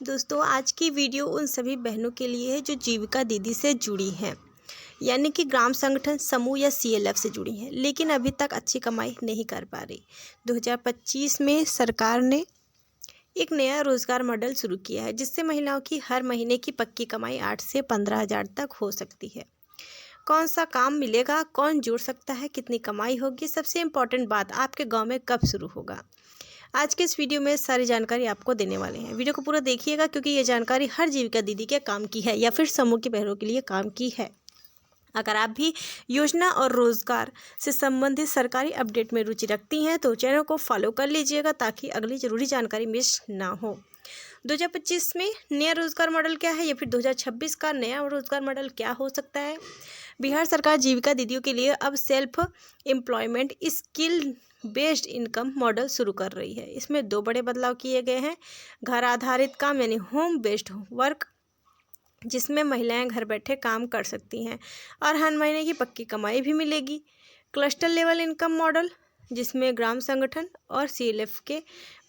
दोस्तों, आज की वीडियो उन सभी बहनों के लिए है जो जीविका दीदी से जुड़ी हैं, यानी कि ग्राम संगठन समूह या सीएलएफ से जुड़ी हैं, लेकिन अभी तक अच्छी कमाई नहीं कर पा रही। 2025 में सरकार ने एक नया रोजगार मॉडल शुरू किया है, जिससे महिलाओं की हर महीने की पक्की कमाई 8 से 15 हज़ार तक हो सकती है। कौन सा काम मिलेगा, कौन जुड़ सकता है, कितनी कमाई होगी, सबसे इम्पोर्टेंट बात, आपके गाँव में कब शुरू होगा। आज के इस वीडियो में सारी जानकारी आपको देने वाले हैं। वीडियो को पूरा देखिएगा, क्योंकि ये जानकारी हर जीविका दीदी के काम की है या फिर समूह के बहनों के लिए काम की है। अगर आप भी योजना और रोजगार से संबंधित सरकारी अपडेट में रुचि रखती हैं तो चैनल को फॉलो कर लीजिएगा, ताकि अगली जरूरी जानकारी मिस ना हो। 2025 में नया रोजगार मॉडल क्या है या फिर 2026 का नया रोजगार मॉडल क्या हो सकता है। बिहार सरकार जीविका दीदियों के लिए अब self employment skill based income model शुरू कर रही है। इसमें 2 बड़े बदलाव किए गए हैं। घर आधारित काम यानी होम बेस्ड वर्क, जिसमें महिलाएं घर बैठे काम कर सकती हैं और हर महीने की पक्की कमाई भी मिलेगी। क्लस्टर लेवल इनकम मॉडल, जिसमें ग्राम संगठन और सीएलएफ के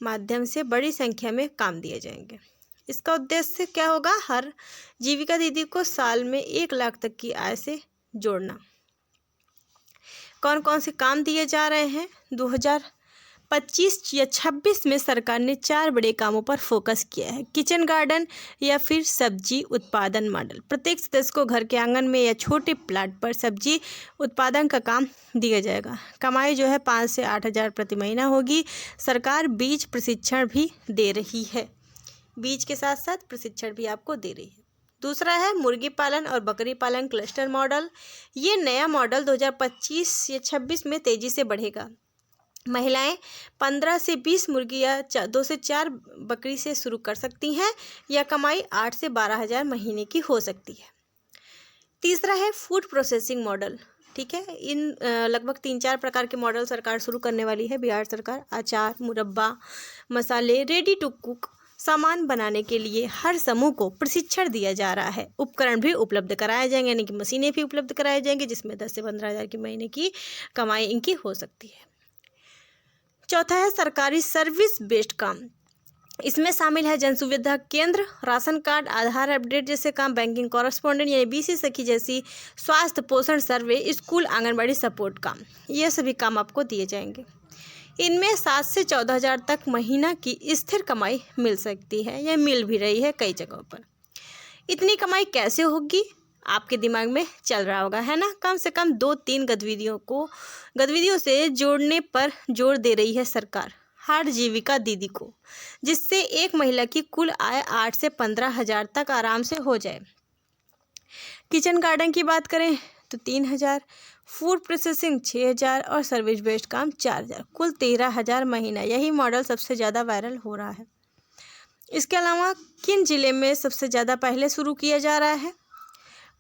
माध्यम से बड़ी संख्या में काम दिए जाएंगे। इसका उद्देश्य क्या होगा? हर जीविका दीदी को साल में 1 लाख तक की आय से जोड़ना। कौन कौन से काम दिए जा रहे हैं? 2025 या 26 में सरकार ने 4 बड़े कामों पर फोकस किया है। किचन गार्डन या फिर सब्जी उत्पादन मॉडल, प्रत्येक सदस्य को घर के आंगन में या छोटे प्लाट पर सब्जी उत्पादन का काम दिया जाएगा। कमाई जो है 5 से 8 हज़ार प्रति महीना होगी। सरकार बीज प्रशिक्षण भी दे रही है, बीज के साथ साथ प्रशिक्षण भी आपको दे रही है। दूसरा है मुर्गी पालन और बकरी पालन क्लस्टर मॉडल। ये नया मॉडल 2025 या 26 में तेजी से बढ़ेगा। महिलाएं 15 से 20 मुर्गी या 2 से 4 बकरी से शुरू कर सकती हैं, या कमाई 8 से 12 हज़ार महीने की हो सकती है। तीसरा है फूड प्रोसेसिंग मॉडल। ठीक है, इन लगभग 3-4 प्रकार के मॉडल सरकार शुरू करने वाली है। बिहार सरकार अचार, मुरब्बा, मसाले, रेडी टू कुक सामान बनाने के लिए हर समूह को प्रशिक्षण दिया जा रहा है। उपकरण भी उपलब्ध कराए जाएंगे, यानी कि मशीनें भी उपलब्ध कराई जाएंगी, जिसमें 10 से 15 हज़ार की महीने की कमाई इनकी हो सकती है। चौथा है सरकारी सर्विस बेस्ड काम। इसमें शामिल है जन सुविधा केंद्र, राशन कार्ड, आधार अपडेट जैसे काम, बैंकिंग कॉरेस्पॉन्डेंट यानी बीसी सखी जैसी स्वास्थ्य पोषण सर्वे, स्कूल आंगनबाड़ी सपोर्ट काम, ये सभी काम आपको दिए जाएंगे। इनमें 7 से 14 हज़ार तक महीना की स्थिर कमाई मिल सकती है, या मिल भी रही है कई जगहों पर। इतनी कमाई कैसे होगी, आपके दिमाग में चल रहा होगा, है ना। कम से कम 2-3 गतिविधियों से जोड़ने पर जोर दे रही है सरकार हर जीविका दीदी को, जिससे एक महिला की कुल आय 8 से 15 हज़ार तक आराम से हो जाए। किचन गार्डन की बात करें तो 3 हज़ार, फूड प्रोसेसिंग 6 हज़ार और सर्विस बेस्ड काम 4 हज़ार, कुल 13 हज़ार महीना। यही मॉडल सबसे ज़्यादा वायरल हो रहा है। इसके अलावा किन जिले में सबसे ज़्यादा पहले शुरू किया जा रहा है?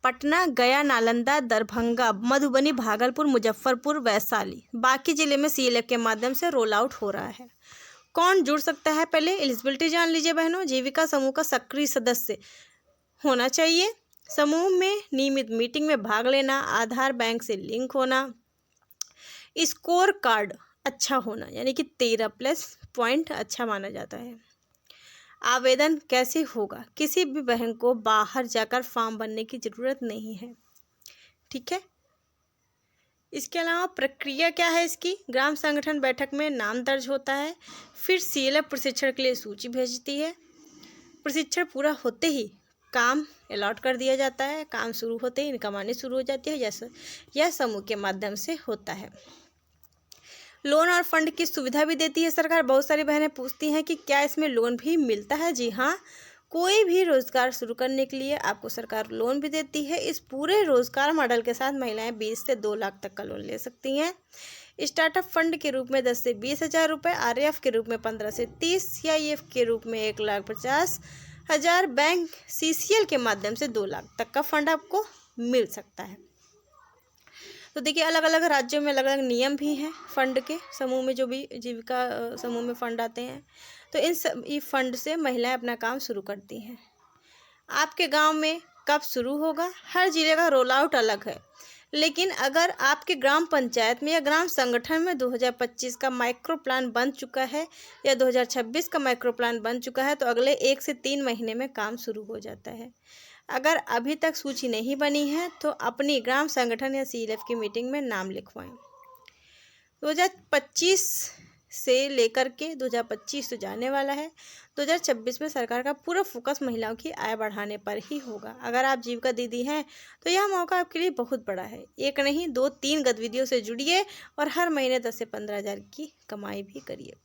पटना, गया, नालंदा, दरभंगा, मधुबनी, भागलपुर, मुजफ्फरपुर, वैशाली। बाकी जिले में सीएलएफ के माध्यम से रोल आउट हो रहा है। कौन जुड़ सकता है? पहले एलिजिबिलिटी जान लीजिए बहनों। जीविका समूह का सक्रिय सदस्य होना चाहिए, समूह में नियमित मीटिंग में भाग लेना, आधार बैंक से लिंक होना, स्कोर कार्ड अच्छा होना, यानी कि 13+ पॉइंट अच्छा माना जाता है। आवेदन कैसे होगा? किसी भी बहन को बाहर जाकर फॉर्म भरने की ज़रूरत नहीं है। ठीक है, इसके अलावा प्रक्रिया क्या है इसकी? ग्राम संगठन बैठक में नाम दर्ज होता है, फिर सीएलएफ प्रशिक्षण के लिए सूची भेजती है। प्रशिक्षण पूरा होते ही काम अलॉट कर दिया जाता है। काम शुरू होते ही इनकम आनी शुरू हो जाती है। यह समूह के माध्यम से होता है। लोन और फंड की सुविधा भी देती है सरकार। बहुत सारी बहनें पूछती हैं कि क्या इसमें लोन भी मिलता है? जी हाँ, कोई भी रोजगार शुरू करने के लिए आपको सरकार लोन भी देती है। इस पूरे रोजगार मॉडल के साथ महिलाएं 20 से 2 लाख तक का लोन ले सकती हैं। स्टार्टअप फंड के रूप में 10 से 20 हज़ार रुपये, आरएफ के रूप में 15 से 30, सीआईएफ के रूप में 1,50,000, बैंक सीसीएल के माध्यम से 2 लाख तक का फंड आपको मिल सकता है। तो देखिए, अलग अलग राज्यों में अलग अलग नियम भी हैं फंड के। समूह में जो भी जीविका समूह में फंड आते हैं, तो इन सभी फंड से महिलाएं अपना काम शुरू करती हैं। आपके गांव में कब शुरू होगा? हर जिले का रोल आउट अलग है, लेकिन अगर आपके ग्राम पंचायत में या ग्राम संगठन में 2025 का माइक्रो प्लान बन चुका है या 2026 का माइक्रो प्लान बन चुका है तो अगले 1 से 3 महीने में काम शुरू हो जाता है। अगर अभी तक सूची नहीं बनी है तो अपनी ग्राम संगठन या CLF की मीटिंग में नाम लिखवाएं। 2025 से लेकर के 2025 तो जाने वाला है, 2026 में सरकार का पूरा फोकस महिलाओं की आय बढ़ाने पर ही होगा। अगर आप जीविका दीदी हैं तो यह मौका आपके लिए बहुत बड़ा है। एक नहीं 2-3 गतिविधियों से जुड़िए और हर महीने 10 से 15 हज़ार की कमाई भी करिए।